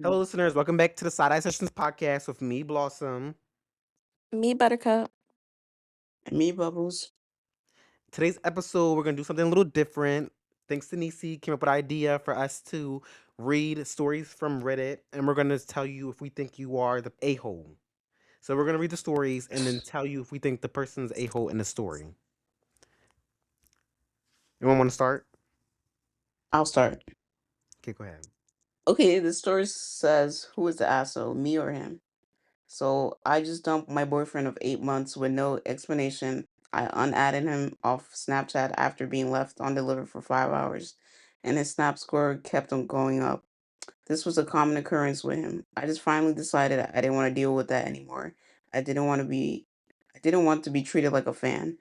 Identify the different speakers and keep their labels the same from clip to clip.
Speaker 1: Hello, listeners. Welcome back to the Sideye Sessions Podcast with me, Blossom.
Speaker 2: Me, Buttercup.
Speaker 3: And me, Bubbles.
Speaker 1: Today's episode, we're going to do something a little different. Thanks to Nisi, came up with an idea for us to read stories from Reddit, and we're going to tell you if we think you are the a-hole. So we're going to read the stories and then tell you if we think the person's a-hole in the story. Anyone want to start?
Speaker 3: I'll start.
Speaker 1: Okay, go ahead.
Speaker 3: Okay, the story says, who is the asshole, me or him? So I just dumped my boyfriend of 8 months with no explanation. I unadded him off Snapchat after being left undelivered for 5 hours, and his snap score kept on going up. This was a common occurrence with him. I just finally decided I didn't want to deal with that anymore. I didn't want to be I didn't want to be treated like a fan.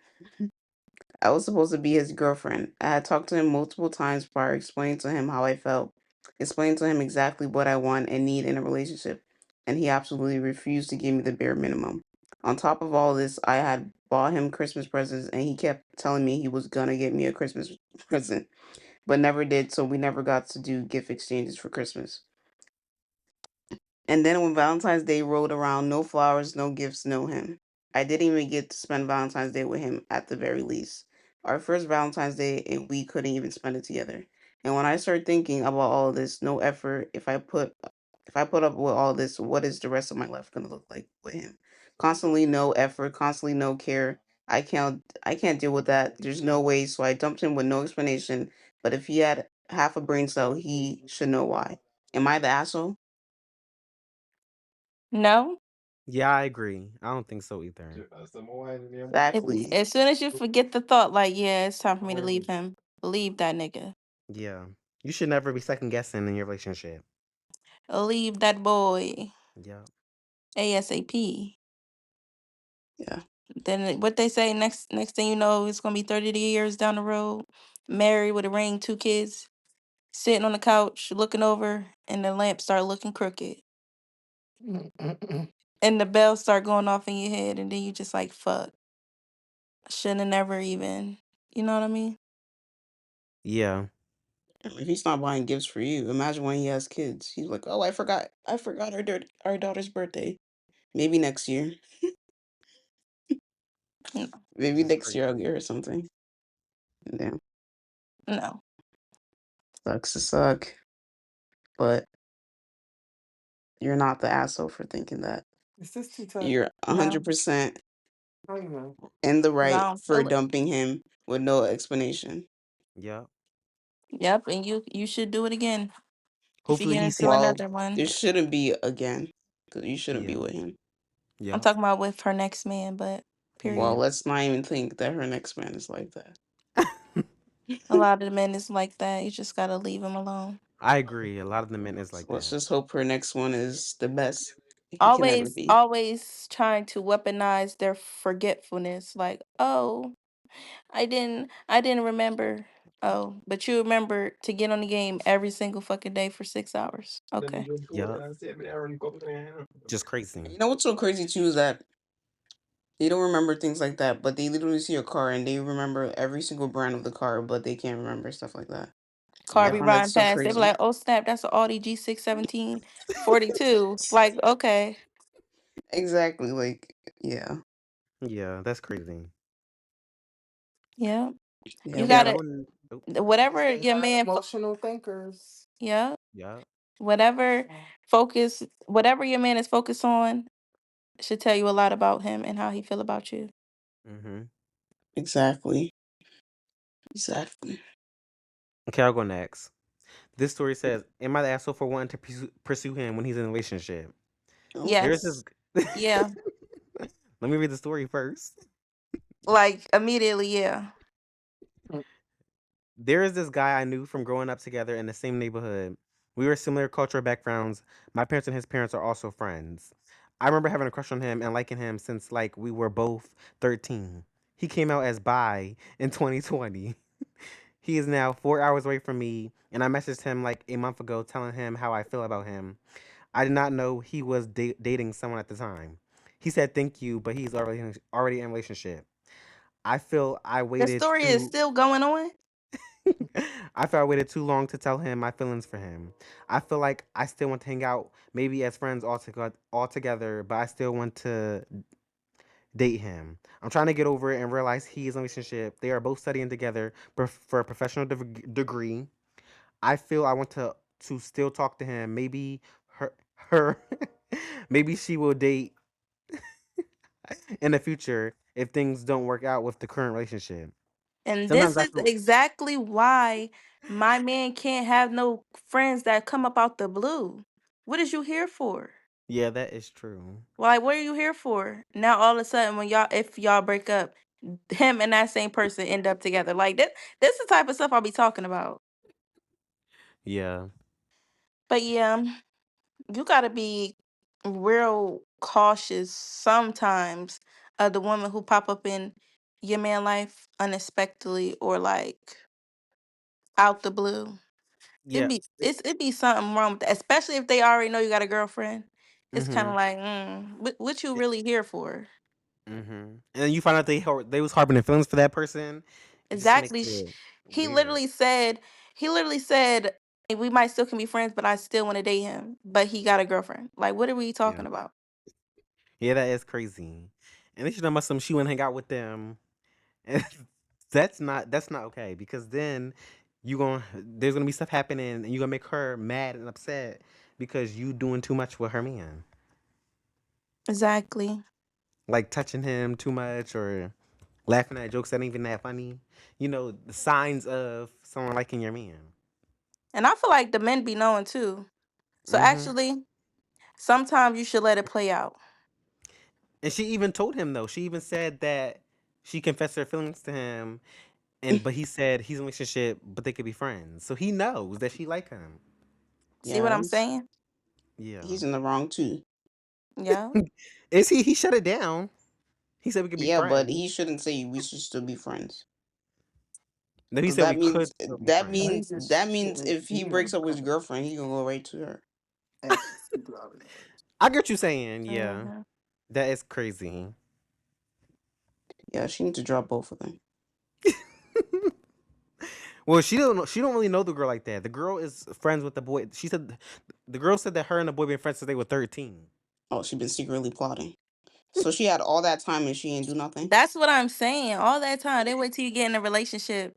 Speaker 3: I was supposed to be his girlfriend. I had talked to him multiple times prior, explaining to him how I felt, explaining to him exactly what I want and need in a relationship, and he absolutely refused to give me the bare minimum. On top of all this, I had bought him Christmas presents, and he kept telling me he was gonna get me a Christmas present, but never did, so we never got to do gift exchanges for Christmas. And then when Valentine's Day rolled around, no flowers, no gifts, no him. I didn't even get to spend Valentine's Day with him at the very least. Our first Valentine's Day, and we couldn't even spend it together. And when I started thinking about all of this, no effort, if I put up with all this, what is the rest of my life gonna look like with him? Constantly no effort, constantly no care. I can't deal with that. There's no way, so I dumped him with no explanation. But if he had half a brain cell, he should know why. Am I the asshole?
Speaker 2: No.
Speaker 1: Yeah, I agree. I don't think so either.
Speaker 3: Exactly.
Speaker 2: As soon as you forget the thought, like, yeah, it's time for me to leave him, leave that nigga.
Speaker 1: Yeah. You should never be second guessing in your relationship.
Speaker 2: Leave that boy.
Speaker 1: Yeah.
Speaker 2: ASAP.
Speaker 3: Yeah.
Speaker 2: Then what they say next thing you know, it's gonna be 30 years down the road, married with a ring, 2 kids, sitting on the couch, looking over, and the lamp start looking crooked. And the bells start going off in your head, and then you just like, fuck. Shouldn't have never even, you know what I mean?
Speaker 1: Yeah.
Speaker 3: If he's not buying gifts for you, imagine when he has kids. He's like, "Oh, I forgot our daughter's birthday. Maybe next year.
Speaker 2: No.
Speaker 3: Maybe
Speaker 1: That's
Speaker 3: next year I'll
Speaker 1: crazy.
Speaker 3: get her something." Yeah,
Speaker 2: No.
Speaker 3: sucks to suck, but you're not the asshole for thinking that.
Speaker 4: Is this too tight?
Speaker 3: You're
Speaker 2: No.
Speaker 3: 100%
Speaker 4: I don't know.
Speaker 3: in the
Speaker 2: 'Cause I
Speaker 3: right
Speaker 2: don't
Speaker 3: for
Speaker 2: feel it.
Speaker 3: dumping him with no explanation.
Speaker 1: Yeah.
Speaker 2: Yep, and you should do it again if you
Speaker 1: Hopefully
Speaker 2: get
Speaker 1: he
Speaker 2: into
Speaker 1: sees.
Speaker 3: Well,
Speaker 2: another one.
Speaker 3: there shouldn't be again, because you shouldn't be
Speaker 1: Yeah.
Speaker 3: with him.
Speaker 2: I'm
Speaker 1: Yeah.
Speaker 2: talking about with her next man, but
Speaker 3: Well,
Speaker 2: period.
Speaker 3: let's not even think that her next man is like that.
Speaker 2: A lot of the men is like that. You just gotta leave them alone.
Speaker 1: I agree. A lot of the men is
Speaker 3: So
Speaker 1: like
Speaker 3: let's
Speaker 1: that.
Speaker 3: just hope her next one is the best he can ever
Speaker 2: Always,
Speaker 3: be.
Speaker 2: always trying to weaponize their forgetfulness. Like, oh, I didn't remember. Oh, but you remember to get on the game every single fucking day for 6 hours. Okay.
Speaker 1: Yep. Just crazy.
Speaker 3: You know what's so crazy too is that they don't remember things like that, but they literally see a car and they remember every single brand of the car, but they can't remember stuff like that.
Speaker 2: Car
Speaker 3: I
Speaker 1: Yeah.
Speaker 2: be
Speaker 3: find that
Speaker 2: riding
Speaker 3: so
Speaker 2: past. They be
Speaker 3: crazy.
Speaker 2: like, oh snap, that's an Audi G6 1742. Like, okay.
Speaker 3: Exactly, like yeah,
Speaker 1: Yeah. That's crazy.
Speaker 2: Yeah.
Speaker 3: yeah.
Speaker 2: You
Speaker 1: Okay, I'll
Speaker 2: gotta
Speaker 1: go. Oh, sorry.
Speaker 2: whatever
Speaker 4: They
Speaker 2: your
Speaker 4: are
Speaker 2: man
Speaker 4: emotional thinkers.
Speaker 2: yeah.
Speaker 1: Yeah.
Speaker 2: Whatever whatever your man is focused on should tell you a lot about him and how he feel about you.
Speaker 1: Mm-hmm.
Speaker 3: Exactly, exactly.
Speaker 1: Okay, I'll go next. This story says, "Am I the asshole for wanting to pursue him when he's in a relationship?"
Speaker 3: Oh,
Speaker 1: There's this.
Speaker 2: Yes. Yeah.
Speaker 1: Let me read the story first.
Speaker 2: Like immediately, yeah.
Speaker 1: There is this guy I knew from growing up together in the same neighborhood. We were similar cultural backgrounds. My parents and his parents are also friends. I remember having a crush on him and liking him since like we were both 13. He came out as bi in 2020. He is now 4 hours away from me, and I messaged him like a month ago telling him how I feel about him. I did not know he was dating someone at the time. He said thank you, but he's already in a relationship. I feel I
Speaker 2: The
Speaker 1: waited
Speaker 2: story is
Speaker 1: too.
Speaker 2: still going on.
Speaker 1: I feel I waited too long to tell him my feelings for him. I feel like I still want to hang out, maybe as friends all together, but I still want to date him. I'm trying to get over it and realize he is in a relationship. They are both studying together for a professional degree. I feel I want to still talk to him. Maybe her maybe she will date in the future if things don't work out with the current relationship.
Speaker 2: And
Speaker 1: Sometimes
Speaker 2: this
Speaker 1: I
Speaker 2: is
Speaker 1: feel
Speaker 2: exactly why my man can't have no friends that come up out the blue. What is you here for?
Speaker 1: yeah, that is true.
Speaker 2: Like, what are you here for? Now all of a sudden, when if y'all break up, him and that same person end up together. Like that. This the type of stuff I'll be talking about.
Speaker 1: Yeah.
Speaker 2: But yeah, you gotta be real cautious sometimes of the woman who pop up in your man life unexpectedly or like out the blue.
Speaker 1: Yeah.
Speaker 2: It be something wrong with that, especially if they already know you got a girlfriend. It's kind of
Speaker 1: Mhm.
Speaker 2: like, what you really here for?
Speaker 1: Mhm. And you find out they was harboring feelings for that person. It just makes
Speaker 2: Exactly.
Speaker 1: it
Speaker 2: He
Speaker 1: weird.
Speaker 2: literally said, he literally said, "Hey, we might still can be friends, but I still want to date him. But he got a girlfriend. Like, what are we
Speaker 1: Yeah.
Speaker 2: talking about?
Speaker 1: Yeah, that is crazy. And they should know about some she wouldn't hang out with them. And that's not okay because then there's gonna be stuff happening and you're gonna make her mad and upset because you doing too much with her man.
Speaker 2: Exactly.
Speaker 1: Like touching him too much or laughing at jokes that ain't even that funny. The signs of someone liking your man.
Speaker 2: And I feel like the men be knowing too. So
Speaker 1: Hmm.
Speaker 2: actually, sometimes you should let it play out.
Speaker 1: And she even told him though. She even said that she confessed her feelings to him, but he said he's in a relationship, but they could be friends. So he knows that she like him.
Speaker 2: See what
Speaker 3: Yeah,
Speaker 2: I'm saying?
Speaker 1: Yeah.
Speaker 3: he's in the wrong too.
Speaker 2: Yeah.
Speaker 1: Is he? He shut it down. He said we could be
Speaker 3: Yeah, but
Speaker 1: friends.
Speaker 3: he shouldn't say we should still be friends.
Speaker 1: No, he
Speaker 3: Cause
Speaker 1: said we could still be
Speaker 4: No,
Speaker 1: friends.
Speaker 4: he
Speaker 3: that
Speaker 4: just
Speaker 3: means
Speaker 4: shouldn't
Speaker 3: if he
Speaker 4: be on
Speaker 3: breaks
Speaker 4: the
Speaker 3: up with his
Speaker 4: call
Speaker 3: girlfriend, he can go right to her.
Speaker 4: asking people out his friends.
Speaker 1: I get what you saying. Yeah,
Speaker 2: Hmm.
Speaker 1: that is crazy.
Speaker 3: Yeah, she needs to drop both of them.
Speaker 1: Well, she don't really know the girl like that. The girl is friends with the boy. She said the girl said that her and the boy been friends since they were 13.
Speaker 3: Oh, she been secretly plotting. So she had all that time and she ain't do nothing.
Speaker 2: That's what I'm saying. All that time, they wait till you get in a relationship,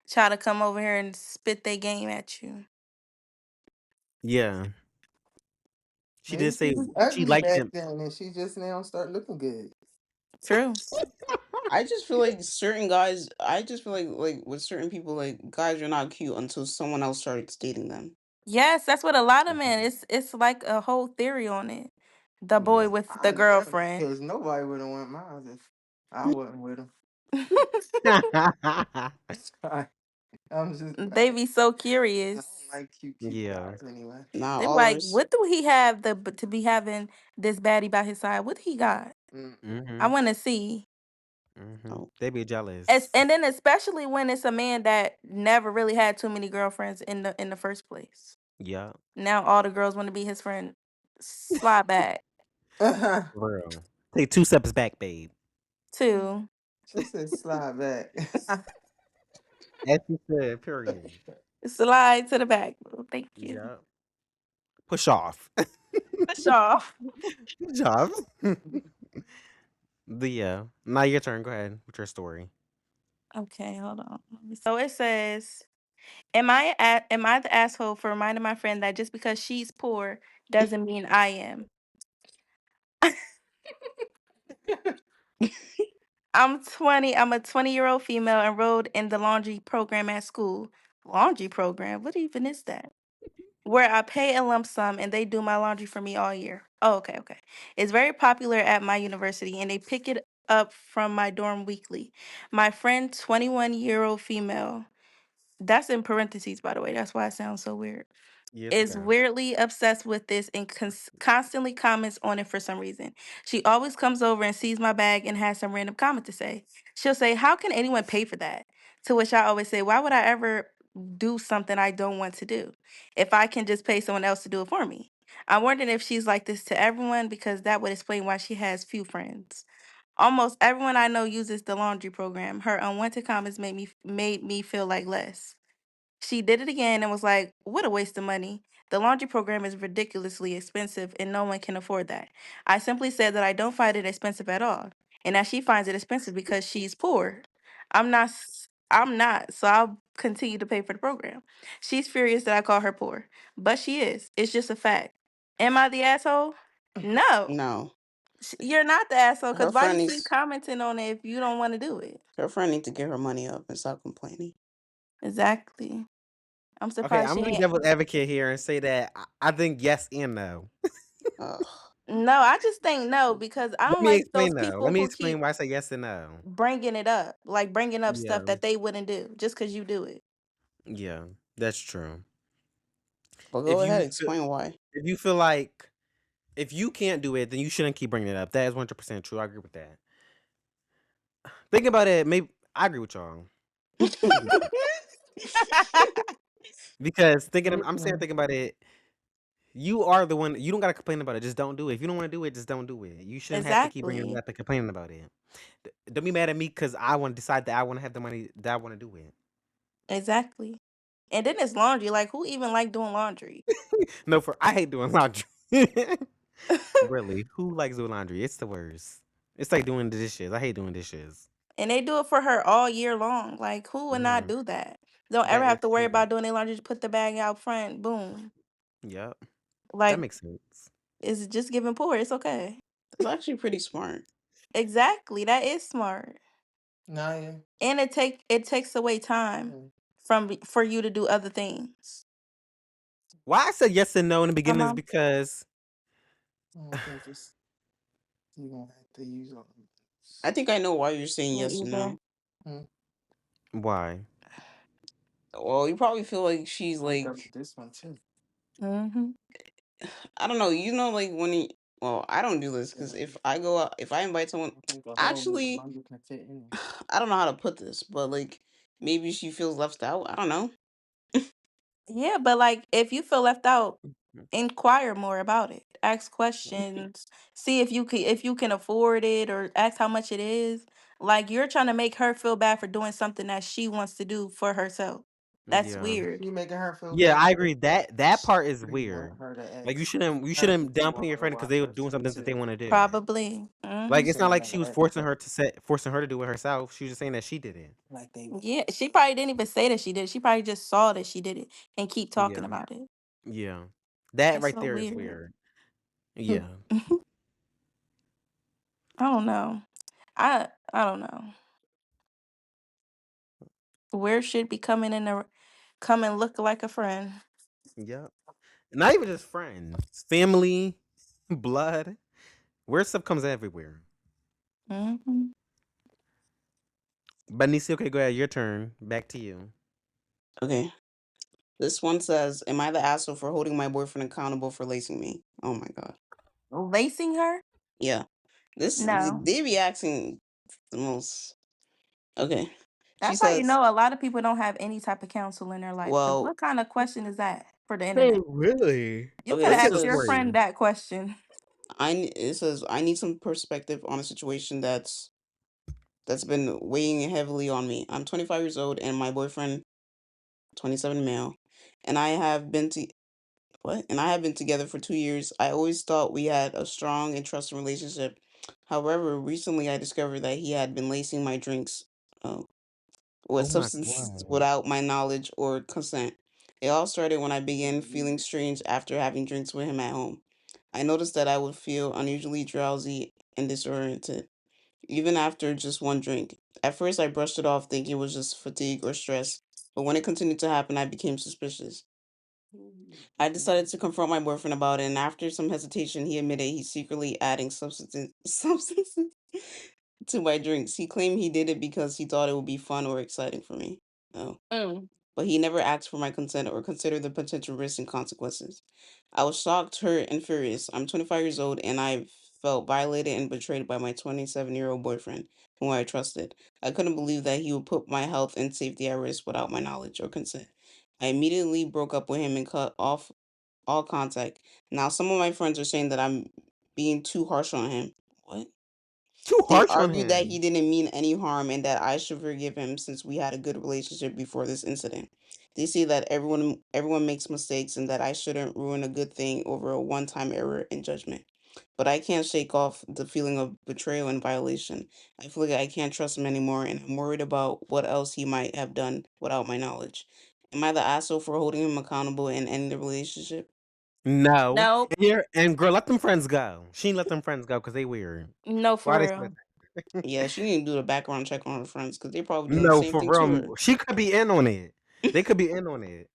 Speaker 2: try to come over here and spit their game at you.
Speaker 1: Yeah, she
Speaker 4: Maybe
Speaker 1: did
Speaker 4: she
Speaker 1: say
Speaker 4: was
Speaker 1: she
Speaker 4: ugly
Speaker 1: liked
Speaker 4: back
Speaker 1: him.
Speaker 4: then, and she just now start looking good.
Speaker 2: True.
Speaker 3: I just feel like certain guys. I just feel like with certain people, like guys are not cute until someone else starts dating them.
Speaker 2: Yes, that's what a lot of men.
Speaker 1: Mhm.
Speaker 2: It's like a whole theory on it. The boy
Speaker 1: Yeah.
Speaker 2: with the
Speaker 4: I never,
Speaker 2: girlfriend.
Speaker 4: because nobody would have went mine if I wasn't with him. I, I'm just,
Speaker 2: They be so
Speaker 4: I don't
Speaker 2: curious.
Speaker 4: like cute
Speaker 1: Yeah.
Speaker 4: guys anyway.
Speaker 3: Nah,
Speaker 2: They be
Speaker 3: all of
Speaker 2: like,
Speaker 3: us.
Speaker 2: what do he have to be having this baddie by his side? What he got?
Speaker 4: Mm-mm.
Speaker 2: I
Speaker 1: Mhm.
Speaker 2: want to see.
Speaker 1: Mhm.
Speaker 3: Oh,
Speaker 1: They be jealous.
Speaker 2: And then especially when it's a man that never really had too many girlfriends in the first place.
Speaker 1: Yeah.
Speaker 2: Now all the girls want to be his friend. Slide back
Speaker 1: For real. Take 2 steps back, babe.
Speaker 2: too.
Speaker 4: She said slide back.
Speaker 1: As you said. Period.
Speaker 2: Slide to the back. Boo. Thank you.
Speaker 1: Yeah. Push off.
Speaker 2: Push off.
Speaker 1: Good job. The yeah. Now your turn. Go ahead with your story.
Speaker 2: Okay, hold on. So it says, am I the asshole for reminding my friend that just because she's poor doesn't mean I am? I'm 20. I'm a 20-year-old female enrolled in the laundry program at school. Laundry program? What even is that? Where I pay a lump sum and they do my laundry for me all year. Oh, okay, okay. It's very popular at my university and they pick it up from my dorm weekly. My friend, 21-year-old female, that's in parentheses, by the way. That's why it sounds so weird,
Speaker 1: Yeah, it's
Speaker 2: is
Speaker 1: okay.
Speaker 2: weirdly obsessed with this and constantly comments on it for some reason. She always comes over and sees my bag and has some random comment to say. She'll say, "How can anyone pay for that?" To which I always say, "Why would I ever do something I don't want to do if I can just pay someone else to do it for me?" I'm wondering if she's like this to everyone because that would explain why she has few friends. Almost everyone I know uses the laundry program. Her unwanted comments made me feel like less. She did it again and was like, "What a waste of money. The laundry program is ridiculously expensive and no one can afford that." I simply said that I don't find it expensive at all and that she finds it expensive because she's poor. I'm not, so I'll continue to pay for the program. She's furious that I call her poor, but she is. It's just a fact. Am I the asshole? No.
Speaker 3: No.
Speaker 2: You're not the asshole
Speaker 3: Her
Speaker 2: because why
Speaker 3: friend
Speaker 2: you keep
Speaker 3: needs
Speaker 2: commenting on it if you don't want to do it?
Speaker 3: her friend need to get her money up and stop complaining.
Speaker 2: Exactly. I'm
Speaker 1: Okay,
Speaker 2: surprised
Speaker 1: I'm
Speaker 2: she
Speaker 1: gonna be
Speaker 2: ain't.
Speaker 1: devil's advocate here and say that I think yes and no.
Speaker 3: Ugh.
Speaker 2: No, I just think no because I
Speaker 1: Let
Speaker 2: don't
Speaker 1: me
Speaker 2: like those
Speaker 1: explain though. Let
Speaker 2: people
Speaker 1: me
Speaker 2: who
Speaker 1: explain
Speaker 2: keep
Speaker 1: why I say yes and no.
Speaker 2: bringing it up, like bringing up stuff
Speaker 1: Yeah,
Speaker 2: that they wouldn't do just because you do it.
Speaker 1: yeah, that's true.
Speaker 3: But
Speaker 1: If
Speaker 3: go ahead,
Speaker 1: you feel,
Speaker 3: explain why.
Speaker 1: if you feel like if you can't do it, then you shouldn't keep bringing it up. That is 100% true. I agree with that. Think about it. Maybe I agree with y'all. Because I'm saying thinking about it. You are the one. You don't gotta complain about it. Just don't do it. If you don't want to do it, just don't do it. You shouldn't have to keep bringing it
Speaker 2: Exactly.
Speaker 1: up and complaining about it. Don't be mad at me because I want to decide that I want to have the money that I want to do it.
Speaker 2: Exactly. And then it's laundry. Like, who even like doing laundry?
Speaker 1: No, for I hate doing laundry. Really, who likes doing laundry? It's the worst. It's like doing the dishes. I hate doing dishes.
Speaker 2: And they do it for her all year long. Like, who would not
Speaker 1: Yeah,
Speaker 2: do that? Don't ever
Speaker 1: that is
Speaker 2: have to worry
Speaker 1: true.
Speaker 2: about doing their laundry. Just put the bag out front. Boom.
Speaker 1: Yep, that
Speaker 2: Like,
Speaker 1: makes sense.
Speaker 2: it's just giving poor. It's okay.
Speaker 3: That's actually pretty smart.
Speaker 2: Exactly. That is smart.
Speaker 4: Naya.
Speaker 2: And it takes away time
Speaker 4: Mm.
Speaker 2: for you to do other things.
Speaker 1: Why I said yes and no in the
Speaker 2: My
Speaker 1: beginning is
Speaker 2: mom.
Speaker 1: because
Speaker 4: I don't think this you're gonna have to use all
Speaker 3: I think I know why you're saying
Speaker 2: Me
Speaker 3: yes and
Speaker 2: either.
Speaker 3: no.
Speaker 4: mm.
Speaker 1: why?
Speaker 3: Well, you probably feel like she's
Speaker 4: I got
Speaker 3: like,
Speaker 4: this one too.
Speaker 2: Hmm.
Speaker 3: I don't know. You know, like when he. Well, I don't do this
Speaker 4: Yeah,
Speaker 3: because if I go out, if I invite someone,
Speaker 4: I think the whole
Speaker 3: actually,
Speaker 4: bundle can fit in there.
Speaker 3: I don't know how to put this, but like maybe she feels left out. I don't know.
Speaker 2: Yeah, but like if you feel left out, inquire more about it. Ask questions. See if you can afford it or ask how much it is. Like you're trying to make her feel bad for doing something that she wants to do for herself. That's
Speaker 1: Yeah.
Speaker 2: weird.
Speaker 4: You making her feel
Speaker 1: Yeah,
Speaker 4: bad
Speaker 1: I
Speaker 4: because
Speaker 1: agree. That part is
Speaker 4: you want
Speaker 1: weird.
Speaker 4: her to
Speaker 1: Like
Speaker 4: ask
Speaker 1: you
Speaker 4: her
Speaker 1: shouldn't
Speaker 4: if you
Speaker 1: downplay
Speaker 4: want
Speaker 1: your
Speaker 4: her to
Speaker 1: friend because they were
Speaker 4: wash
Speaker 1: doing
Speaker 4: her
Speaker 1: something that they
Speaker 4: too.
Speaker 1: want to do.
Speaker 2: Probably.
Speaker 1: Like
Speaker 2: Hmm.
Speaker 1: it's not
Speaker 4: So
Speaker 1: like she was
Speaker 4: that
Speaker 1: forcing her to do it herself. She was just saying that she did it.
Speaker 4: like they
Speaker 2: Yeah, she probably didn't even say that she did it. She probably just saw that she did it and keep talking
Speaker 1: Yeah,
Speaker 2: about it.
Speaker 1: yeah. That
Speaker 2: That's
Speaker 1: right
Speaker 2: so
Speaker 1: there is
Speaker 2: weird.
Speaker 1: weird. Yeah,
Speaker 2: I don't know. I don't know. Where should be coming in the come and look like a friend.
Speaker 1: yep. Not even just friends, family, blood. Weird stuff comes everywhere.
Speaker 2: Hmm.
Speaker 1: But Nisi, okay, go ahead. Your turn. Back to you.
Speaker 3: Okay. This one says, "Am I the asshole for holding my boyfriend accountable for lacing me?" Oh my god.
Speaker 2: Lacing her?
Speaker 3: Yeah. This
Speaker 2: No.
Speaker 3: they be asking the most. Okay. She
Speaker 2: That's how you
Speaker 3: says,
Speaker 2: know a lot of people don't have any type of counsel in their life. Because
Speaker 3: "Well,
Speaker 2: what kind of question is that for the
Speaker 1: Hey,
Speaker 2: internet?
Speaker 1: really?
Speaker 2: You
Speaker 3: okay."
Speaker 2: could
Speaker 1: Let's
Speaker 2: have
Speaker 1: hear
Speaker 3: It
Speaker 1: the
Speaker 2: asked your
Speaker 3: says,
Speaker 2: friend
Speaker 1: story.
Speaker 2: that question.
Speaker 3: It says I need some perspective on a situation that's been weighing heavily on me. I'm 25 years old and my boyfriend 27 male, and I have been to what? And I have been together for 2 years. I always thought we had a strong and trusting relationship. However, recently I discovered that he had been lacing my drinks uh, with
Speaker 1: Oh my
Speaker 3: substances
Speaker 1: god.
Speaker 3: without my knowledge or consent. It all started when I began feeling strange after having drinks with him at home. I noticed that I would feel unusually drowsy and disoriented, even after just one drink. At first, I brushed it off, thinking it was just fatigue or stress, but when it continued to happen, I became suspicious. I decided to confront my boyfriend about it, and after some hesitation, he admitted he's secretly adding substances to my drinks. He claimed he did it because he thought it would be fun or exciting for me. Oh.
Speaker 2: Mm.
Speaker 3: But he never asked for my consent or considered the potential risks and consequences. I was shocked, hurt, and furious. I'm 25 years old and I felt violated and betrayed by my 27-year-old boyfriend, whom I trusted. I couldn't believe that he would put my health and safety at risk without my knowledge or consent. I immediately broke up with him and cut off all contact. Now, some of my friends are saying that I'm being too harsh on him. What?
Speaker 1: Too
Speaker 3: They
Speaker 1: harsh on
Speaker 3: argued that he
Speaker 1: him.
Speaker 3: didn't mean any harm and that I should forgive him since we had a good relationship before this incident. They say that everyone makes mistakes and that I shouldn't ruin a good thing over a one-time error in judgment. But I can't shake off the feeling of betrayal and violation. I feel like I can't trust him anymore and I'm worried about what else he might have done without my knowledge. Am I the asshole for holding him accountable and ending the relationship?
Speaker 1: No.
Speaker 2: Nope.
Speaker 1: And girl, let them friends go. She ain't let them friends go because they weird.
Speaker 2: No,
Speaker 1: Why
Speaker 2: for
Speaker 1: they say
Speaker 2: real.
Speaker 1: that?
Speaker 3: Yeah, she need to do the background check on her friends because they probably doing the
Speaker 1: No,
Speaker 3: same
Speaker 1: for
Speaker 3: thing to
Speaker 1: real.
Speaker 3: her.
Speaker 1: She could be in on it. They could be in on it.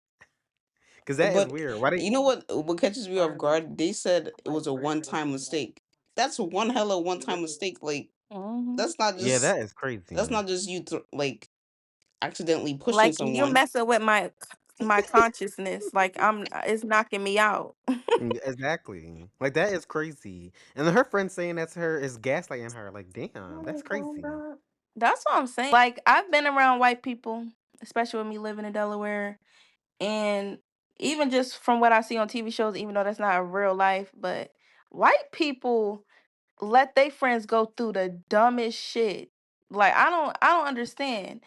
Speaker 1: Because that is
Speaker 3: But
Speaker 1: weird. Why they
Speaker 3: you know what catches me off guard? They said it was a one-time mistake. That's one hell of one-time mistake. Like
Speaker 2: Hmm.
Speaker 3: that's not
Speaker 1: Yeah,
Speaker 3: just
Speaker 1: that is
Speaker 3: that's
Speaker 1: crazy.
Speaker 3: not just you like accidentally pushing
Speaker 2: Like you're
Speaker 3: someone.
Speaker 2: messing with my consciousness. Like it's knocking me out.
Speaker 1: Exactly. Like that is crazy. And then her friend saying that to her is gaslighting her. Like, damn, that's crazy.
Speaker 2: That's what I'm saying. Like I've been around white people, especially with me living in Delaware, and even just from what I see on TV shows, even though that's not real life, but white people let their friends go through the dumbest shit. Like I don't understand.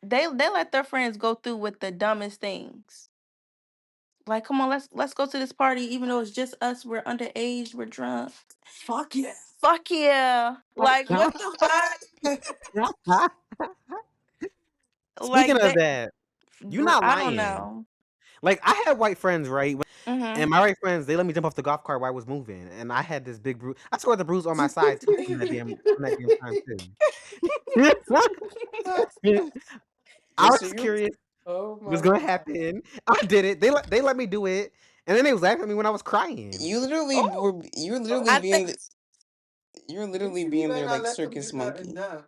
Speaker 2: They let their friends go through with the dumbest things. Like, come on, let's go to this party, even though it's just us. We're underage. We're drunk.
Speaker 4: Fuck yeah.
Speaker 2: Fuck yeah! Like, what the fuck?
Speaker 1: Speaking
Speaker 2: Like
Speaker 1: of
Speaker 2: that.
Speaker 1: that, you're not
Speaker 2: I don't
Speaker 1: lying.
Speaker 2: know.
Speaker 1: Like I had white friends, right?
Speaker 2: Mhm.
Speaker 1: And my white friends, they let me jump off the golf cart while I was moving, and I had this big bruise. I swear the bruise on my side too from that damn time too. I
Speaker 3: Wait, so
Speaker 1: was
Speaker 3: you
Speaker 1: curious
Speaker 4: Oh
Speaker 1: what was
Speaker 4: my
Speaker 1: gonna
Speaker 4: god.
Speaker 1: happen. I did it. They let me do it, and then they was laughing at me when I was crying.
Speaker 2: Oh,
Speaker 3: you're literally
Speaker 2: I think.
Speaker 3: being you're literally
Speaker 4: You
Speaker 3: being
Speaker 4: better
Speaker 3: there
Speaker 4: not
Speaker 3: like
Speaker 4: let them
Speaker 3: circus
Speaker 4: do nothing
Speaker 3: monkey.
Speaker 4: now.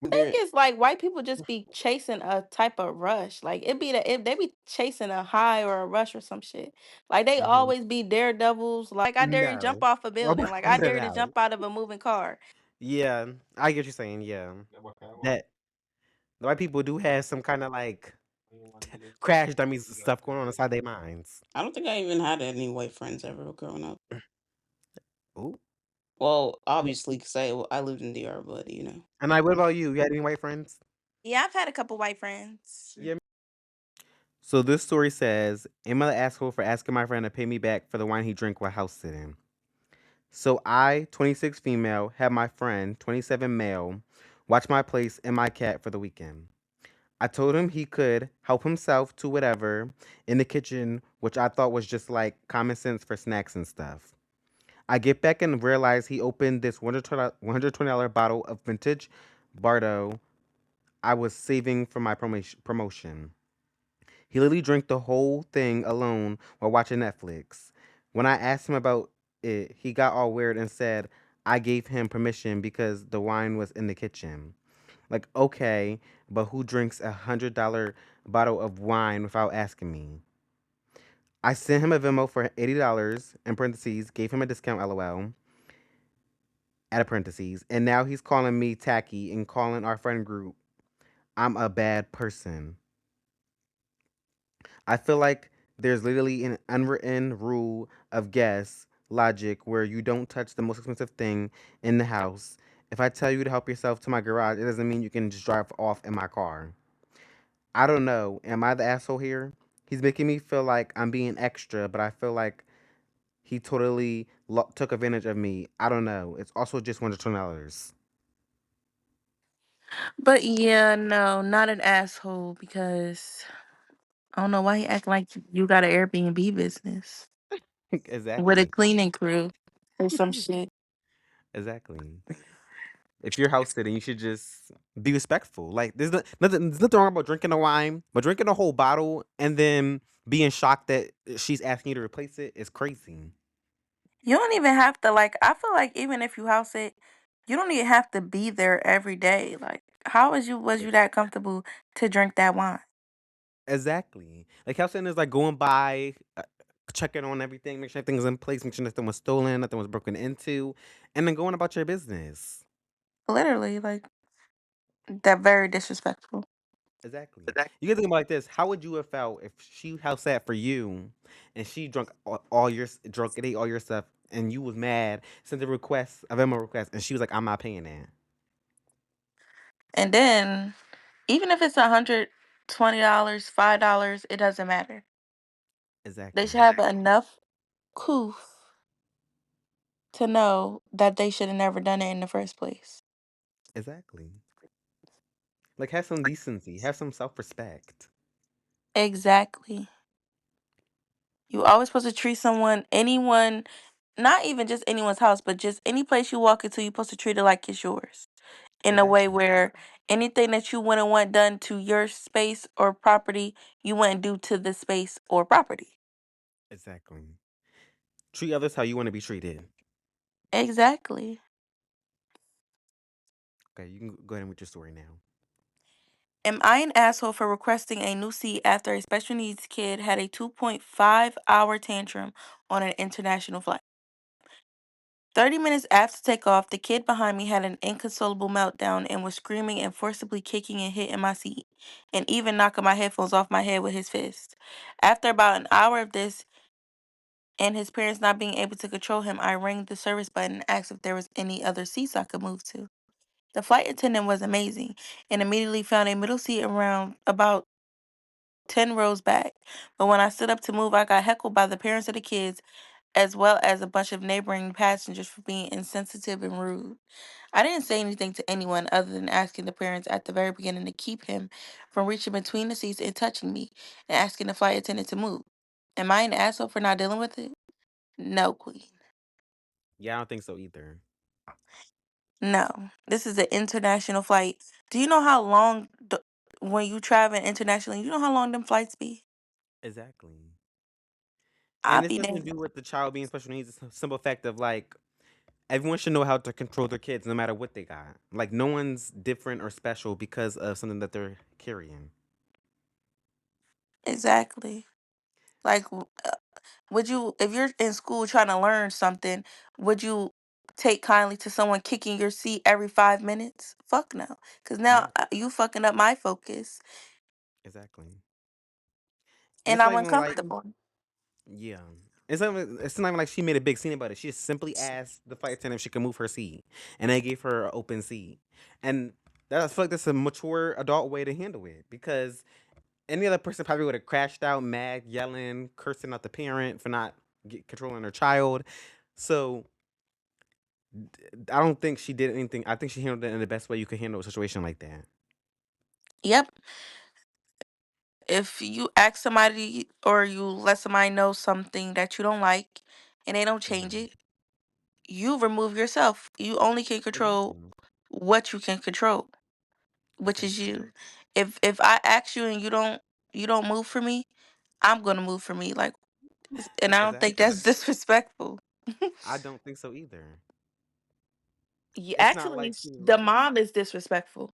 Speaker 2: think
Speaker 3: There
Speaker 2: it's like white people just be chasing a type of rush. Like they be chasing a high or a rush or some shit. Like they
Speaker 1: Mhm.
Speaker 2: always be daredevils. Like I dare you to jump
Speaker 1: No,
Speaker 2: off a
Speaker 1: well,
Speaker 2: building. Like I dare you to
Speaker 1: no.
Speaker 2: jump out of a moving car.
Speaker 1: Yeah, I get what you're saying. Yeah, that the white people do have some kind of like crash dummies stuff going on inside their minds.
Speaker 3: I don't think I even had any white friends ever growing up.
Speaker 1: Ooh.
Speaker 3: Well, obviously, because I lived in DR, but you know.
Speaker 1: And what about you? You had any white friends?
Speaker 2: Yeah, I've had a couple white friends.
Speaker 1: Yeah. So this story says, am I the asshole for asking my friend to pay me back for the wine he drank while house sitting? So I, 26 female, had my friend, 27 male, watch my place and my cat for the weekend. I told him he could help himself to whatever in the kitchen, which I thought was just like common sense for snacks and stuff. I get back and realize he opened this $120 bottle of vintage Bardo I was saving for my promotion. He literally drank the whole thing alone while watching Netflix. When I asked him about it, he got all weird and said I gave him permission because the wine was in the kitchen. Like, okay, but who drinks $100 bottle of wine without asking me? I sent him a Venmo for $80 in parentheses, gave him a discount LOL at a parentheses, and now he's calling me tacky and calling our friend group I'm a bad person. I feel like there's literally an unwritten rule of guess logic where you don't touch the most expensive thing in the house. If I tell you to help yourself to my garage, it doesn't mean you can just drive off in my car. I don't know. Am I the asshole here? He's making me feel like I'm being extra, but I feel like he totally took advantage of me. I don't know. It's also just $120.
Speaker 2: But yeah, no, not an asshole because I don't know why he act like you got an Airbnb business with a
Speaker 1: Exactly.
Speaker 2: cleaning crew or some shit.
Speaker 1: Exactly. If you're house sitting, you should just be respectful. Like there's nothing wrong about drinking a wine, but drinking a whole bottle and then being shocked that she's asking you to replace it is crazy.
Speaker 2: You don't even have to like. I feel like even if you house it, you don't even have to be there every day. Like, how was you that comfortable to drink that wine?
Speaker 1: Exactly. Like house sitting is like going by, checking on everything, make sure everything's in place, make sure nothing was stolen, nothing was broken into, and then going about your business.
Speaker 2: Literally, like that very disrespectful.
Speaker 1: Exactly. You can think about it like this: how would you have felt if she house sat for you, and she drunk all your drunk and ate all your stuff, and you was mad, sent a request, a Venmo request, and she was like, "I'm not paying that."
Speaker 2: And then, even if it's $120, $5, it doesn't matter. They should
Speaker 1: Exactly.
Speaker 2: have enough proof to know that they should have never done it in the first place.
Speaker 1: Exactly. Like, have some decency, have some self respect.
Speaker 2: Exactly. You always supposed to treat someone, anyone, not even just anyone's house, but just any place you walk into, you're supposed to treat it like it's yours. In a way
Speaker 1: Exactly.
Speaker 2: where anything that you wouldn't want done to your space or property, you wouldn't do to the space or property.
Speaker 1: Exactly. Treat others how you want to be treated.
Speaker 2: Exactly.
Speaker 1: Okay, you can go ahead with your story now.
Speaker 2: Am I an asshole for requesting a new seat after a special needs kid had a 2.5-hour tantrum on an international flight? 30 minutes after takeoff, the kid behind me had an inconsolable meltdown and was screaming and forcibly kicking and hitting my seat, and even knocking my headphones off my head with his fist. After about an hour of this and his parents not being able to control him, I rang the service button and asked if there was any other seats I could move to. The flight attendant was amazing and immediately found a middle seat around about 10 rows back. But when I stood up to move, I got heckled by the parents of the kids as well as a bunch of neighboring passengers for being insensitive and rude. I didn't say anything to anyone other than asking the parents at the very beginning to keep him from reaching between the seats and touching me and asking the flight attendant to move. Am I an asshole for not dealing with it? No, Queen.
Speaker 1: Yeah, I don't think so either.
Speaker 2: No. This is an international flight. Do you know how long, when you travel internationally, you know how long them flights be?
Speaker 1: Exactly.
Speaker 2: I'll
Speaker 1: And it's
Speaker 2: be
Speaker 1: nothing
Speaker 2: there.
Speaker 1: to do with the child being special needs. It's a simple fact of like everyone should know how to control their kids no matter what they got. Like no one's different or special because of something that they're carrying.
Speaker 2: Exactly. Like, would you, if you're in school trying to learn something, would you take kindly to someone kicking your seat every 5 minutes? Fuck no. Because now
Speaker 1: No,
Speaker 2: you fucking up my focus
Speaker 1: exactly. And
Speaker 2: and
Speaker 1: it's not
Speaker 2: I'm
Speaker 1: even like
Speaker 2: uncomfortable.
Speaker 1: yeah. It's not even like she made a big scene about it. She just simply asked the flight attendant if she could move her seat. And they gave her an open seat. And that I feel like that's a mature adult way to handle it. Because any other person probably would have crashed out, mad, yelling, cursing out the parent for not controlling her child. So I don't think she did anything. I think she handled it in the best way you could handle a situation like that.
Speaker 2: Yep. If you ask somebody or you let somebody know something that you don't like and they don't change
Speaker 1: Hmm.
Speaker 2: it, you remove yourself. You only can control
Speaker 1: Exactly.
Speaker 2: what you can control, which is
Speaker 1: Exactly.
Speaker 2: you. If I ask you and you don't move for me, I'm gonna move for me. Like, and I don't think
Speaker 1: Exactly.
Speaker 2: that's disrespectful.
Speaker 1: I don't think so either. It's not
Speaker 2: Actually,
Speaker 1: like
Speaker 2: the mom is disrespectful.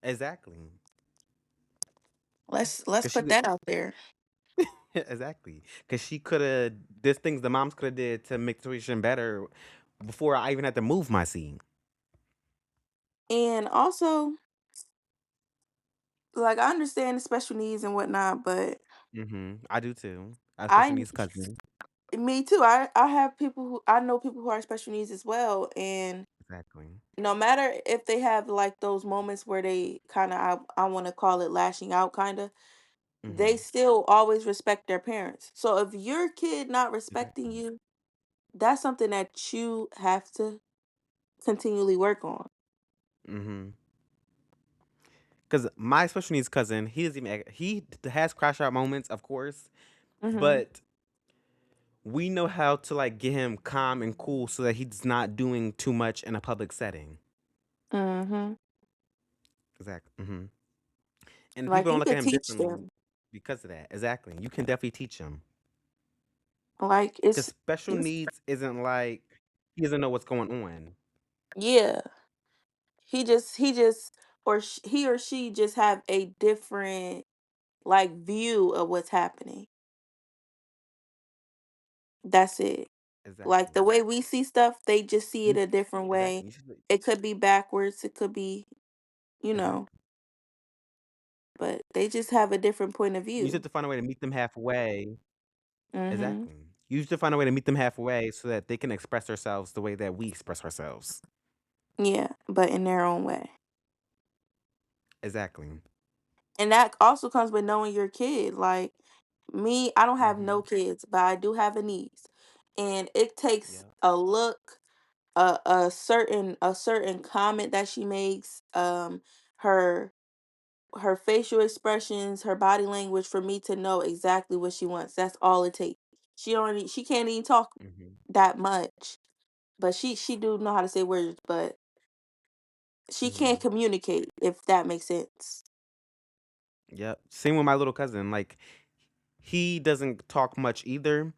Speaker 1: exactly.
Speaker 2: Let's
Speaker 1: Cause she
Speaker 2: put that out there.
Speaker 1: exactly. Cause she could have. There's things the moms could have did to make the situation better before I even had to move my seat.
Speaker 2: And also, like, I understand the special needs and whatnot, but
Speaker 1: I do too. I
Speaker 2: I,
Speaker 1: especially niece cousin.
Speaker 2: me too. I have people who I know people who are special needs as well, and
Speaker 1: Exactly.
Speaker 2: no matter if they have like those moments where they kind of I want to call it lashing out, kind of, they
Speaker 1: hmm
Speaker 2: still always respect their parents. So if your kid not respecting
Speaker 1: Exactly.
Speaker 2: you, that's something that you have to continually work on.
Speaker 1: hmm Because my special needs cousin, he doesn't even he has crash out moments, of course,
Speaker 2: Mhm.
Speaker 1: but we know how to like get him calm and cool so that he's not doing too much in a public setting.
Speaker 2: Mhm.
Speaker 1: Exactly. And
Speaker 2: Like
Speaker 1: people don't
Speaker 2: you
Speaker 1: look at
Speaker 2: could
Speaker 1: him
Speaker 2: teach
Speaker 1: differently
Speaker 2: them.
Speaker 1: because of that. Exactly. You can definitely teach him.
Speaker 2: Like
Speaker 1: Because special
Speaker 2: it's
Speaker 1: needs isn't like he doesn't know what's going on.
Speaker 2: yeah. He just he or she just have a different like view of what's happening. That's it. Like the
Speaker 1: Exactly.
Speaker 2: way we see stuff, they just see it
Speaker 1: You
Speaker 2: a different way.
Speaker 1: exactly. You should
Speaker 2: It could be backwards. It could be, you know.
Speaker 1: exactly.
Speaker 2: but they just have a different point of
Speaker 1: You just have
Speaker 2: view.
Speaker 1: to find a way to meet them halfway.
Speaker 2: Mhm.
Speaker 1: Exactly. You just have to find a way to meet them halfway so that they can express themselves the way that we express ourselves.
Speaker 2: Yeah, but in their own way.
Speaker 1: Exactly.
Speaker 2: And that also comes with knowing your kid. Like me, I don't have no
Speaker 1: Mhm.
Speaker 2: kids, but I do have a niece. And it takes
Speaker 1: Yeah.
Speaker 2: a look, a certain comment that she makes, her her facial expressions, her body language for me to know exactly what she wants. That's all it takes. She can't even talk
Speaker 1: Mhm.
Speaker 2: that much, but she do know how to say words, but she can't
Speaker 1: Mhm.
Speaker 2: communicate if that makes sense.
Speaker 1: Yep. Same with my little cousin. Like he doesn't talk much either,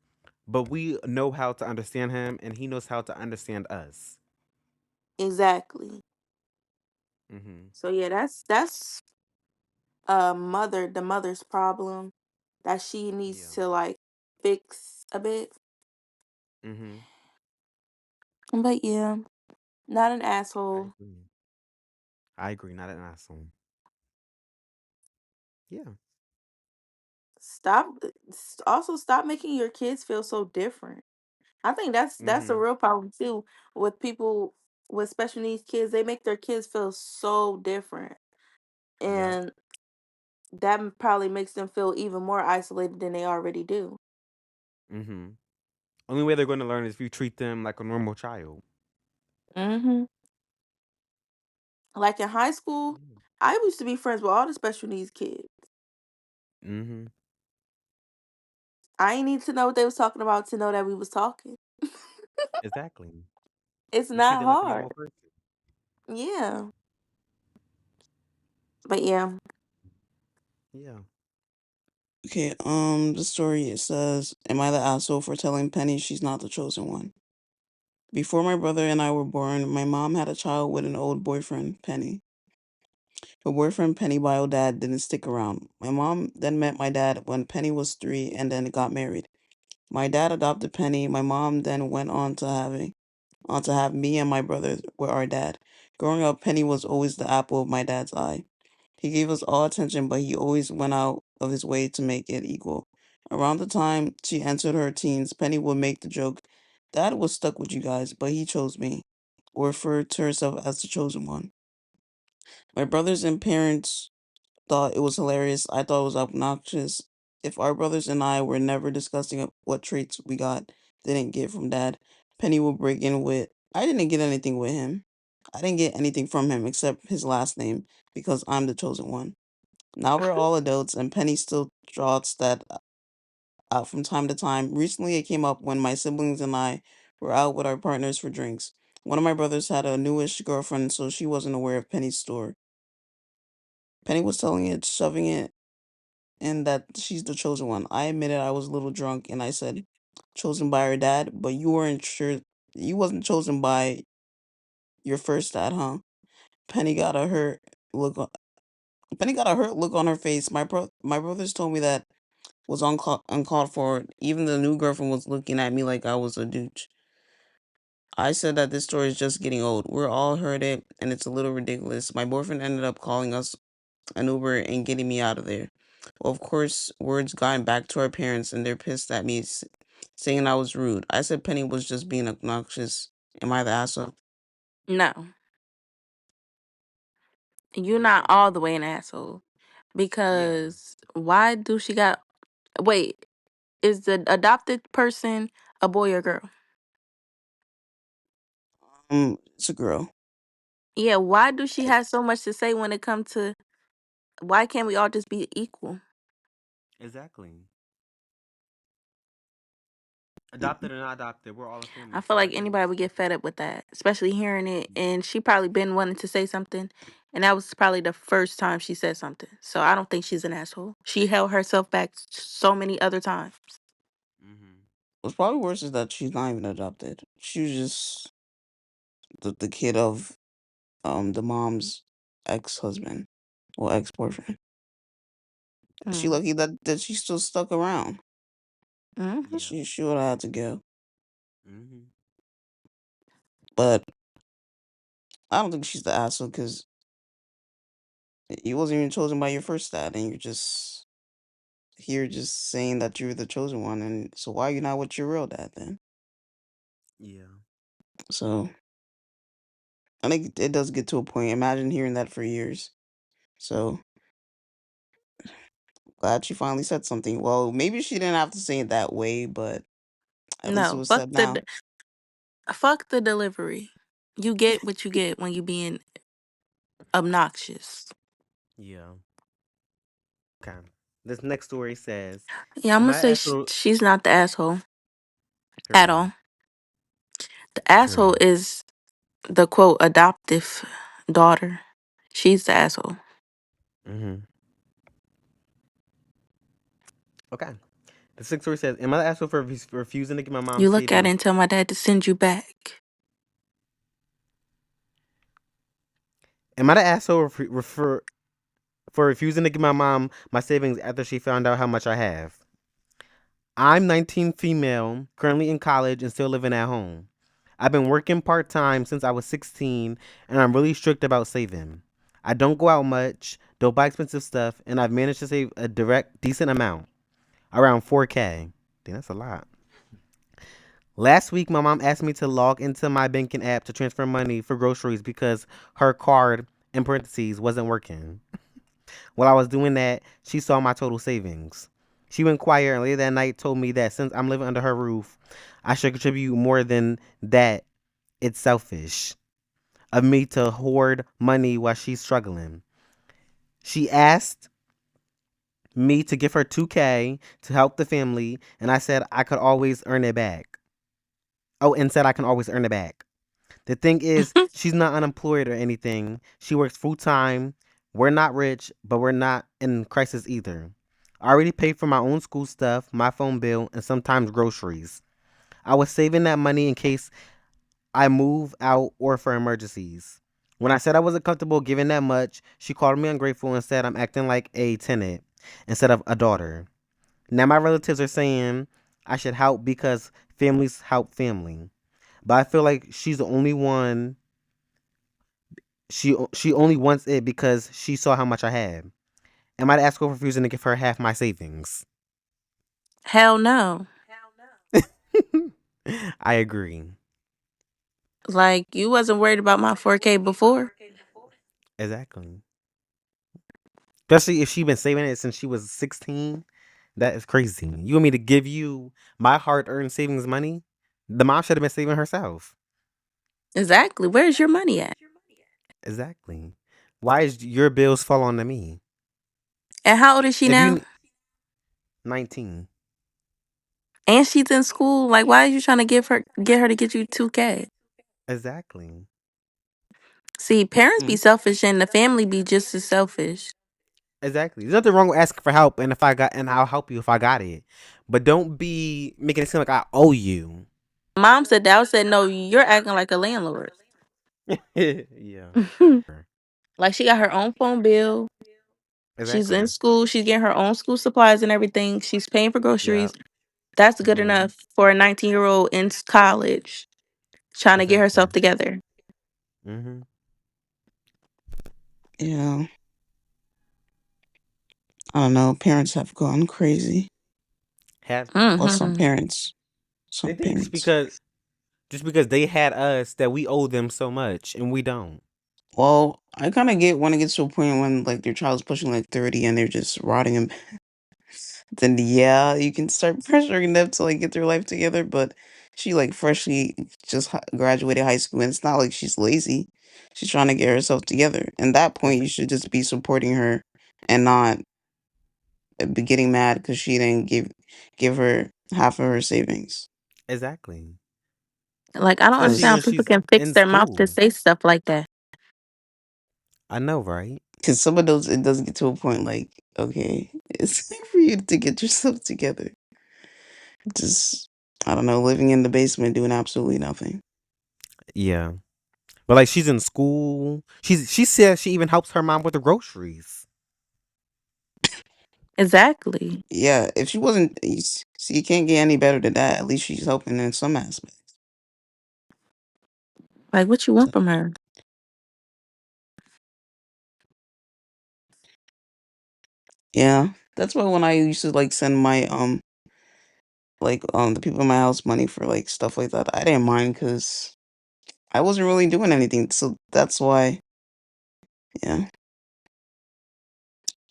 Speaker 1: but we know how to understand him and he knows how to understand us.
Speaker 2: Exactly.
Speaker 1: Mhm.
Speaker 2: So yeah, that's the mother's problem that she needs
Speaker 1: Yeah.
Speaker 2: to like fix a bit.
Speaker 1: Mhm.
Speaker 2: But yeah, not an
Speaker 1: I
Speaker 2: asshole.
Speaker 1: agree. I agree. Not an asshole. Yeah.
Speaker 2: Also stop making your kids feel so different. I think that's a
Speaker 1: Mhm.
Speaker 2: real problem too with people with special needs kids. They make their kids feel so different,
Speaker 1: Yep.
Speaker 2: and that probably makes them feel even more isolated than they already do.
Speaker 1: Mhm. Only way they're going to learn is if you treat them like a normal child.
Speaker 2: Hmm. Like in high school,
Speaker 1: Yeah.
Speaker 2: I used to be friends with all the special needs kids.
Speaker 1: Mhm.
Speaker 2: I ain't need to know what they was talking about to know that we was talking.
Speaker 1: Exactly.
Speaker 2: It's
Speaker 1: You treat
Speaker 2: not
Speaker 1: them like a
Speaker 2: hard.
Speaker 1: normal person.
Speaker 2: Yeah. But yeah.
Speaker 1: Yeah.
Speaker 3: Okay, the story it says, "Am I the asshole for telling Penny she's not the chosen one?" Before my brother and I were born, my mom had a child with an old boyfriend, Penny. Her boyfriend, Penny bio dad, didn't stick around. My mom then met my dad when Penny was 3 and then got married. My dad adopted Penny. My mom then went on to have me and my brother with our dad. Growing up, Penny was always the apple of my dad's eye. He gave us all attention, but he always went out of his way to make it equal. Around the time she entered her teens, Penny would make the joke, "Dad was stuck with you guys, but he chose me," or refer to herself as the chosen one. My brothers and parents thought it was hilarious. I thought it was obnoxious. If our brothers and I were never discussing what traits we didn't get from dad, Penny would break in with, "I didn't get anything with him. I didn't get anything from him except his last name because I'm the chosen one." Now we're all adults and Penny still trots that out from time to time. Recently it came up when my siblings and I were out with our partners for drinks. One of my brothers had a newish girlfriend, so she wasn't aware of Penny's store. Penny was telling it, shoving it and that she's the chosen one. I admitted I was a little drunk and I said, "Chosen by her dad, but you weren't sure you wasn't chosen by your first dad, huh?" Penny got a hurt look on Penny got a hurt look on her face. My brothers told me that was uncalled for. Even the new girlfriend was looking at me like I was a douche. I said that this story is just getting old. We're all heard it and it's a little ridiculous. My boyfriend ended up calling us an Uber and getting me out of there. Well, of course, words got back to our parents and they're pissed at me, saying I was rude. I said Penny was just being obnoxious. Am I the asshole?
Speaker 2: No. You're
Speaker 1: Yes,
Speaker 2: not
Speaker 1: you
Speaker 2: all
Speaker 1: are.
Speaker 2: the way an asshole.
Speaker 1: Yeah.
Speaker 2: Because why do she got wait, is the adopted person a boy or girl?
Speaker 3: It's a girl.
Speaker 2: Yeah, why do she have so much to say when it comes to why can't we all just be equal?
Speaker 1: Exactly. Adopted or not adopted, we're all a family.
Speaker 2: I
Speaker 1: So
Speaker 2: feel
Speaker 1: why
Speaker 2: like
Speaker 1: can't we
Speaker 2: anybody
Speaker 1: just
Speaker 2: would get
Speaker 1: keep
Speaker 2: fed
Speaker 1: it?
Speaker 2: up with that, especially hearing it. And she probably been wanting to say something, and that was probably the first time she said something. So I don't think she's an asshole. She held herself back so many other times.
Speaker 1: Mhm.
Speaker 3: What's probably worse is that she's not even adopted. She was just the kid of the mom's ex-husband or ex-boyfriend. She
Speaker 2: Mm.
Speaker 3: lucky that she still stuck around.
Speaker 2: Hmm.
Speaker 1: Yeah.
Speaker 3: She would have had to go.
Speaker 1: Mhm.
Speaker 3: But I don't think she's the asshole because You wasn't even chosen by your first dad, and you're just here just saying that you're the chosen one. And so why are you not with your real dad then?
Speaker 1: Yeah.
Speaker 3: So I think it does get to a point. Imagine hearing that for years. So glad she finally said something. Well, maybe she didn't have to say it that way, but at least it
Speaker 2: No,
Speaker 3: was said now.
Speaker 2: fuck the delivery. You get what you get when you being obnoxious.
Speaker 1: Yeah. Okay. This next story says,
Speaker 2: Yeah, I'm
Speaker 1: "Am
Speaker 2: gonna
Speaker 1: I
Speaker 2: say
Speaker 1: asshole?"
Speaker 2: she's not the asshole at
Speaker 1: Period.
Speaker 2: all. The asshole
Speaker 1: Period.
Speaker 2: is the quote adoptive daughter. She's the asshole.
Speaker 1: Mm-hmm. Okay. The sixth story says, "Am I the asshole for refusing to give my mom
Speaker 2: You look at it
Speaker 1: savings?
Speaker 2: and tell my dad to send you back.
Speaker 1: Am I the asshole for refusing to give my mom my savings after she found out how much I have? I'm 19, female, currently in college and still living at home. I've been working part time since I was 16, and I'm really strict about saving. I don't go out much, don't buy expensive stuff, and I've managed to save a direct decent amount, around 4K. Damn, that's a lot. Last week, my mom asked me to log into my banking app to transfer money for groceries because her card, in parentheses, wasn't working. While I was doing that, she saw my total savings. She went quiet and later that night told me that since I'm living under her roof, I should contribute more than that. It's selfish of me to hoard money while she's struggling. She asked me to give her 2K to help the family, and I said I could always earn it back. Oh, and said I can always earn it back. The thing is, she's not unemployed or anything. She works full time. We're not rich, but we're not in crisis either. I already paid for my own school stuff, my phone bill, and sometimes groceries. I was saving that money in case I move out or for emergencies. When I said I wasn't comfortable giving that much, she called me ungrateful and said I'm acting like a tenant instead of a daughter. Now my relatives are saying I should help because families help family. But I feel like she's the only one. She only wants it because she saw how much I had. Am I to ask her for refusing to give her half my savings?
Speaker 2: Hell no.
Speaker 1: I agree.
Speaker 2: Like you wasn't worried about my 4K before.
Speaker 1: Exactly. Especially if she been saving it since she was 16. That is crazy. You want me to give you my hard earned savings money? The mom should have been saving herself.
Speaker 2: Exactly. Where's your money at?
Speaker 1: Exactly. Why is your bills fall on to me?
Speaker 2: And how old is she
Speaker 1: If
Speaker 2: now?
Speaker 1: you 19.
Speaker 2: And she's in school. Like, why are you trying to get her to get you 2K?
Speaker 1: Exactly.
Speaker 2: See, parents be
Speaker 3: Mm.
Speaker 2: selfish and the family be just as selfish.
Speaker 1: Exactly. There's nothing wrong with asking for help, and if I got, and I'll help you if I got it. But don't be making it seem like I owe you.
Speaker 2: Mom said that. I said, no, you're acting like a landlord.
Speaker 1: Yeah.
Speaker 2: Like she got her own phone bill. She's in
Speaker 1: Exactly.
Speaker 2: school. She's getting her own school supplies and everything. She's paying for
Speaker 1: Yeah.
Speaker 2: groceries. That's good
Speaker 1: Hmm.
Speaker 2: enough for a 19-year-old in college trying to get herself
Speaker 1: Exactly.
Speaker 2: together.
Speaker 1: Hmm.
Speaker 3: Yeah, I don't know. Parents have gone crazy.
Speaker 1: Have to.
Speaker 3: Well,
Speaker 2: Hmm.
Speaker 3: some
Speaker 1: They think
Speaker 3: parents.
Speaker 1: just because they had us that we owe them so much and we don't.
Speaker 3: Well, I kind of get when it gets to a point when like your child's pushing like 30 and they're just rotting in then yeah, you can start pressuring them to like get their life together. But she like freshly just graduated high school, and it's not like she's lazy. She's trying to get herself together. And that point, you should just be supporting her and not be getting mad because she didn't give her half of her savings.
Speaker 1: Exactly.
Speaker 2: Like, I don't
Speaker 1: Especially
Speaker 2: understand how
Speaker 1: when
Speaker 3: Because
Speaker 2: people
Speaker 1: she's
Speaker 2: can fix
Speaker 1: in
Speaker 2: their mouth to
Speaker 1: school.
Speaker 2: say stuff like that.
Speaker 1: I know, right?
Speaker 3: some of those it does get to a point like okay, it's time for you to get yourself together. Just I don't know, living in the basement doing absolutely nothing.
Speaker 1: Yeah. But like she's in school. She says she even helps her mom with the groceries.
Speaker 2: Exactly.
Speaker 3: Yeah, if she wasn't, see, you can't get any better than that. At least she's helping in some aspects.
Speaker 2: Like, what you
Speaker 3: So,
Speaker 2: want from her?
Speaker 3: Yeah, that's why when I used to like send my the people in my house money for like stuff like that, I didn't mind because I wasn't really doing anything. So that's why, yeah,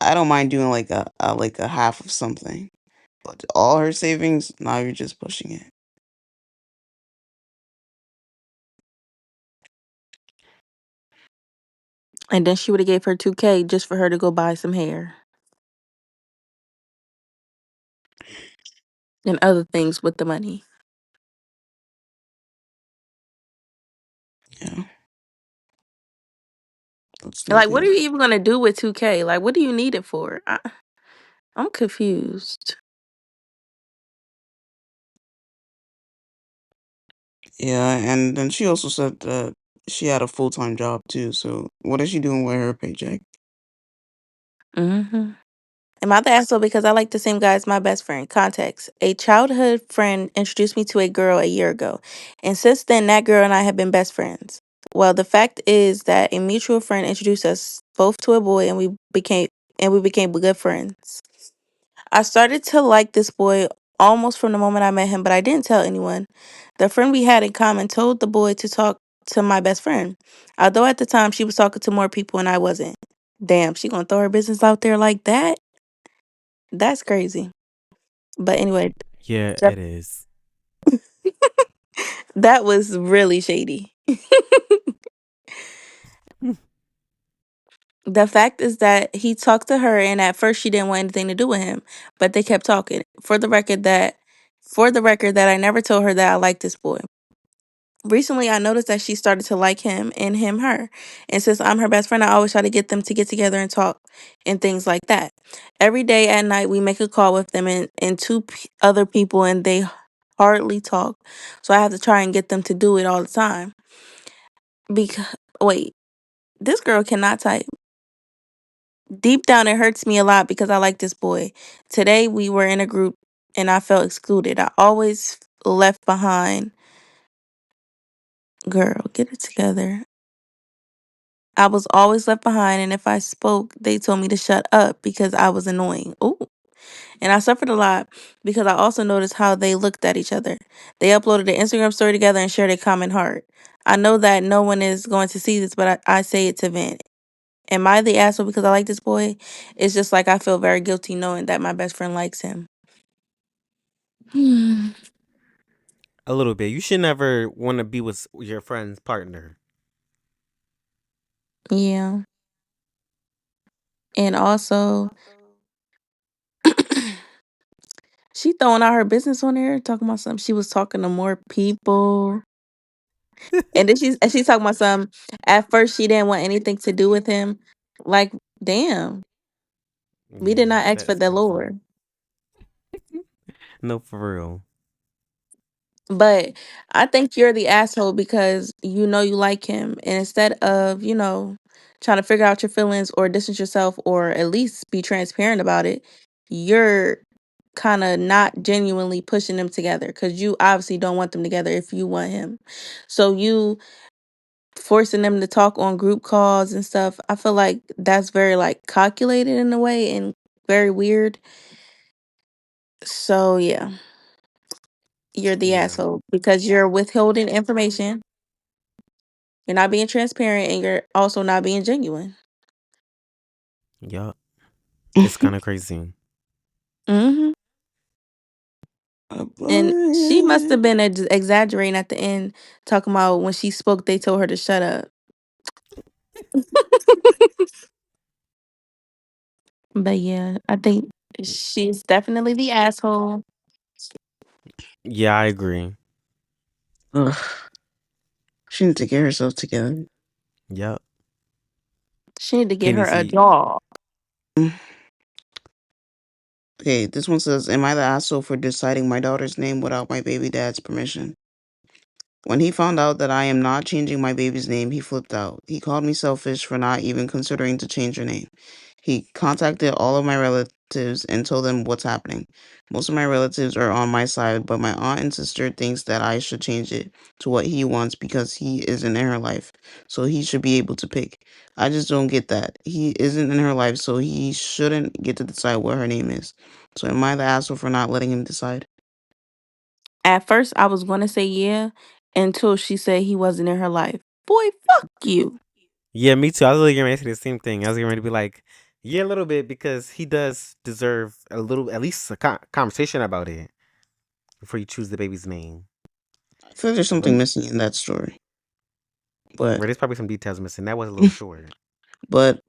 Speaker 3: I don't mind doing like a half of something. But all her savings, now you're just pushing it.
Speaker 2: And then she would have gave her 2K just for her to go buy some hair and other things with the money.
Speaker 3: Yeah, that's
Speaker 2: Like, what are
Speaker 3: nothing.
Speaker 2: you even gonna do with 2K? Like, what do you need it for? I'm confused.
Speaker 3: Yeah, and then she also said that she had a full-time job too. So what is she doing with her paycheck?
Speaker 2: Hmm. Am I the asshole because I like the same guy as my best friend? Context. A childhood friend introduced me to a girl a year ago. And since then, that girl and I have been best friends. Well, the fact is that a mutual friend introduced us both to a boy and we became good friends. I started to like this boy almost from the moment I met him, but I didn't tell anyone. The friend we had in common told the boy to talk to my best friend. Although at the time she was talking to more people and I wasn't. Damn, she gonna throw her business out there like that? That's crazy. But anyway,
Speaker 1: Yeah,
Speaker 2: Jeff-
Speaker 1: it is.
Speaker 2: that was really shady. The fact is that he talked to her and at first she didn't want anything to do with him, but they kept talking. For the record that I never told her that I liked this boy. Recently I noticed that she started to like him and him her. And since I'm her best friend, I always try to get them to get together and talk and things like that. Every day at night we make a call with them and other people and they hardly talk. So I have to try and get them to do it all the time. Because wait, this girl cannot type. Deep down, it hurts me a lot because I like this boy. Today, we were in a group and I felt excluded. I always left behind. Girl, get it together. I was always left behind, and if I spoke, they told me to shut up because I was annoying. Ooh. And I suffered a lot because I also noticed how they looked at each other. They uploaded an Instagram story together and shared a common heart. I know that no one is going to see this, but I say it to vent. Am I the asshole because I like this boy? It's just like I feel very guilty knowing that my best friend likes him.
Speaker 1: A little bit. You should never want to be with your friend's partner.
Speaker 2: Yeah. And also, she throwing out her business on there, talking about something. She was talking to more people. And she's talking about some at first she didn't want anything to do with him. Like, damn. We did
Speaker 1: Yeah,
Speaker 2: not ask
Speaker 1: that
Speaker 2: for
Speaker 1: is
Speaker 2: the
Speaker 1: crazy.
Speaker 2: Lord.
Speaker 1: No, for real.
Speaker 2: But I think you're the asshole because you know you like him. And instead of, trying to figure out your feelings or distance yourself or at least be transparent about it, you're kind of not genuinely pushing them together because you obviously don't want them together if you want him. So you forcing them to talk on group calls and stuff, I feel like that's very like calculated in a way and very weird. So yeah, you're the
Speaker 1: Yeah.
Speaker 2: asshole because you're withholding information. You're not being transparent and you're also not being genuine.
Speaker 1: Yup. It's kind of crazy.
Speaker 2: Hmm. And she must have
Speaker 3: Abort.
Speaker 2: been exaggerating at the end, talking about when she spoke, they told her to shut up. But yeah, I think she's definitely the asshole.
Speaker 1: Yeah, I agree.
Speaker 3: Ugh, she needs to get herself together.
Speaker 1: Yup.
Speaker 2: She need to get
Speaker 1: Candy,
Speaker 2: her a
Speaker 1: see.
Speaker 2: job.
Speaker 3: Okay, this one says, "Am I the asshole for deciding my daughter's name without my baby dad's permission? When he found out that I am not changing my baby's name, he flipped out. He called me selfish for not even considering to change her name. He contacted all of my and told them what's happening. Most of my relatives are on my side, but my aunt and sister thinks that I should change it to what he wants because he isn't in her life. So he should be able to pick. I just don't get that. He isn't in her life, so he shouldn't get to decide what her name is. So am I the asshole for not letting him decide?
Speaker 2: At first, I was gonna say yeah until she said he wasn't in her life. Boy, fuck you.
Speaker 1: Yeah, me too. I was really getting ready to say the same thing. I was getting ready to be like, yeah, a little bit because he does deserve a little, at least a conversation about it before you choose the baby's name.
Speaker 3: I feel there's
Speaker 1: But
Speaker 3: something missing in that story. But
Speaker 1: there's probably some details missing. That was a little short.
Speaker 3: but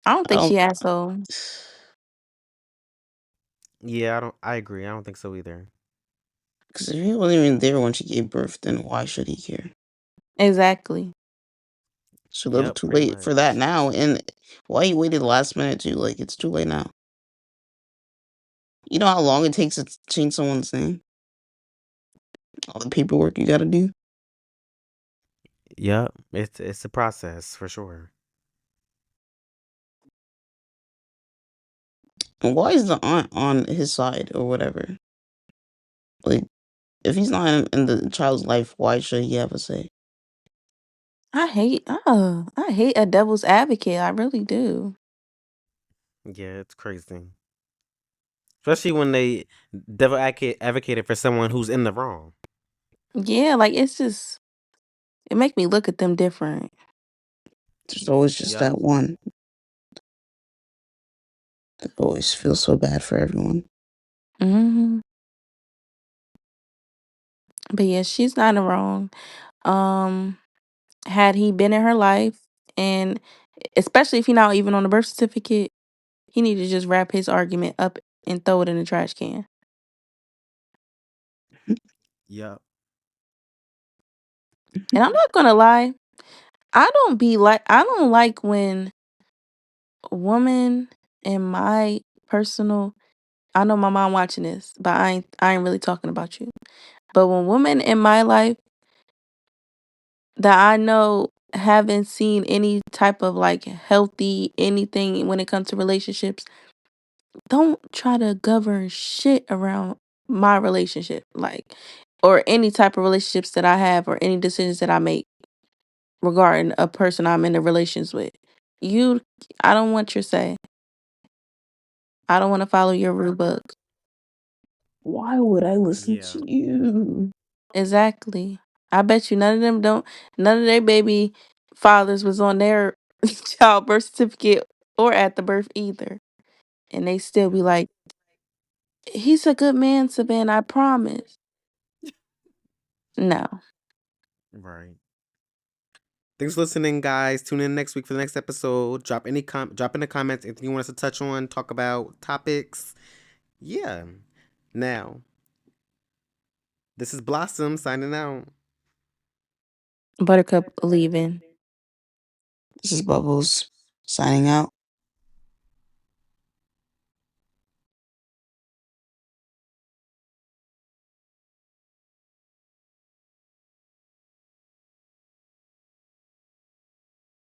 Speaker 2: I don't
Speaker 3: I
Speaker 2: think
Speaker 3: don't,
Speaker 2: she asshole.
Speaker 1: Yeah, I don't. I agree. I don't think so either.
Speaker 3: because if he wasn't even there when she gave birth, then why should he care?
Speaker 2: Exactly.
Speaker 3: It's a little
Speaker 1: Yep,
Speaker 3: too
Speaker 1: pretty
Speaker 3: late for that
Speaker 1: much.
Speaker 3: now. And why you waited the last minute too? Like it's too late now. You know how long it takes to change someone's name? All the paperwork you gotta do.
Speaker 1: Yep, it's a process for sure.
Speaker 3: And why is the aunt on his side or whatever? Like, if he's not in the child's life, why should he have a say?
Speaker 2: I hate a devil's advocate. I really do.
Speaker 1: Yeah, it's crazy, especially when they devil advocated for someone who's in the wrong.
Speaker 2: Yeah, like it's just it make me look at them different.
Speaker 3: There's always just
Speaker 1: Yep.
Speaker 3: that one that always feels so bad for everyone.
Speaker 2: Hmm. But yeah, she's not in the wrong. Um, had he been in her life, and especially if he not even on the birth certificate, he need to just wrap his argument up and throw it in the trash can.
Speaker 1: Yep.
Speaker 2: And I'm not gonna lie, I don't like when a woman in my personal. I know my mom watching this, but I ain't really talking about you. But when women in my life that I know haven't seen any type of like healthy anything when it comes to relationships, don't try to govern shit around my relationship, like, or any type of relationships that I have or any decisions that I make regarding a person I'm in a relations with. You, I don't want your say. I don't want to follow your rule book.
Speaker 3: Why would I listen
Speaker 1: Yeah.
Speaker 3: to you?
Speaker 2: Exactly. I bet you none of their baby fathers was on their child birth certificate or at the birth either. And they still be
Speaker 1: Yep.
Speaker 2: like, he's a good man, Savannah, I promise. No.
Speaker 1: Right. Thanks for listening, guys. Tune in next week for the next episode. Drop in the comments anything you want us to touch on, talk about topics. Yeah. Now, this is Blossom signing out.
Speaker 2: Buttercup leaving.
Speaker 3: This is Bubbles signing out.